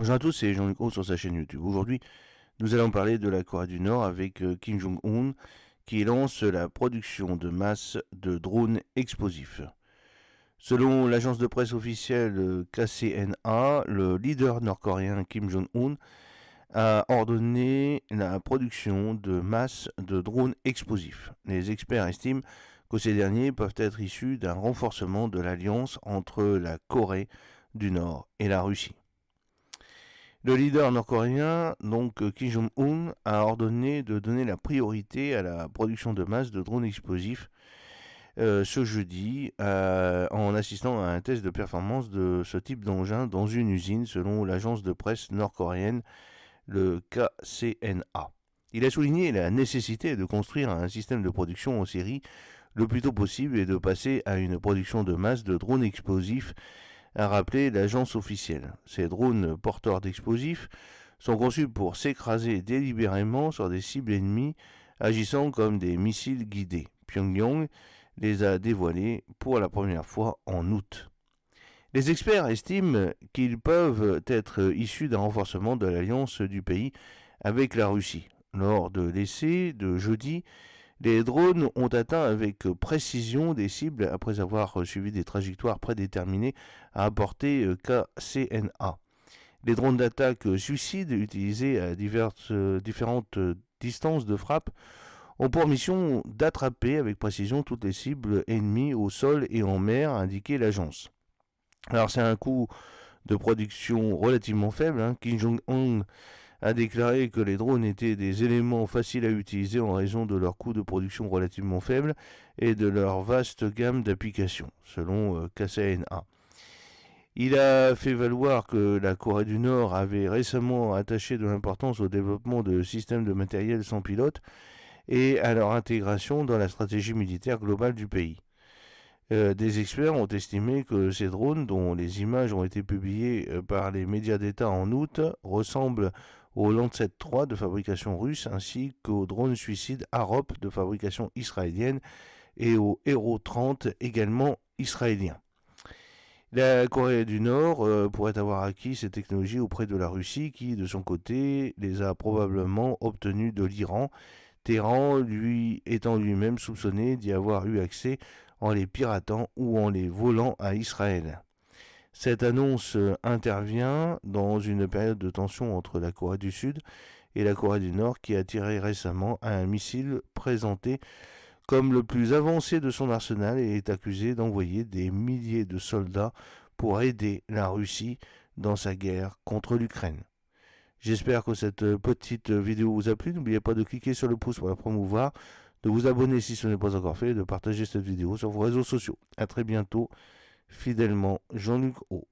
Bonjour à tous, c'est Jean-Luc Roux sur sa chaîne YouTube. Aujourd'hui, nous allons parler de la Corée du Nord avec Kim Jong-un qui lance la production de masse de drones explosifs. Selon l'agence de presse officielle KCNA, le leader nord-coréen Kim Jong-un a ordonné la production de masse de drones explosifs. Les experts estiment que ces derniers peuvent être issus d'un renforcement de l'alliance entre la Corée du Nord et la Russie. Le leader nord-coréen, donc Kim Jong-un, a ordonné de donner la priorité à la production de masse de drones explosifs ce jeudi en assistant à un test de performance de ce type d'engin dans une usine selon l'agence de presse nord-coréenne, le KCNA. Il a souligné la nécessité de construire un système de production en série le plus tôt possible et de passer à une production de masse de drones explosifs, a rappelé l'agence officielle. Ces drones porteurs d'explosifs sont conçus pour s'écraser délibérément sur des cibles ennemies agissant comme des missiles guidés. Pyongyang les a dévoilés pour la première fois en août. Les experts estiment qu'ils peuvent être issus d'un renforcement de l'alliance du pays avec la Russie. Lors de l'essai de jeudi, les drones ont atteint avec précision des cibles après avoir suivi des trajectoires prédéterminées, a apporté KCNA. Les drones d'attaque suicides utilisés à différentes distances de frappe ont pour mission d'attraper avec précision toutes les cibles ennemies au sol et en mer, a indiqué l'agence. Alors c'est un coût de production relativement faible. Kim Jong-un a déclaré que les drones étaient des éléments faciles à utiliser en raison de leur coût de production relativement faible et de leur vaste gamme d'applications, selon KCNA. Il a fait valoir que la Corée du Nord avait récemment attaché de l'importance au développement de systèmes de matériel sans pilote et à leur intégration dans la stratégie militaire globale du pays. Des experts ont estimé que ces drones, dont les images ont été publiées par les médias d'État en août, ressemblent au Lancet 3 de fabrication russe ainsi qu'aux drones suicides Harop de fabrication israélienne et au Hero 30 également israélien. La Corée du Nord pourrait avoir acquis ces technologies auprès de la Russie qui, de son côté, les a probablement obtenues de l'Iran, Téhéran lui étant lui-même soupçonné d'y avoir eu accès en les piratant ou en les volant à Israël. Cette annonce intervient dans une période de tension entre la Corée du Sud et la Corée du Nord qui a tiré récemment un missile présenté comme le plus avancé de son arsenal et est accusé d'envoyer des milliers de soldats pour aider la Russie dans sa guerre contre l'Ukraine. J'espère que cette petite vidéo vous a plu. N'oubliez pas de cliquer sur le pouce pour la promouvoir, de vous abonner si ce n'est pas encore fait et de partager cette vidéo sur vos réseaux sociaux. A très bientôt, fidèlement Jean-Luc O.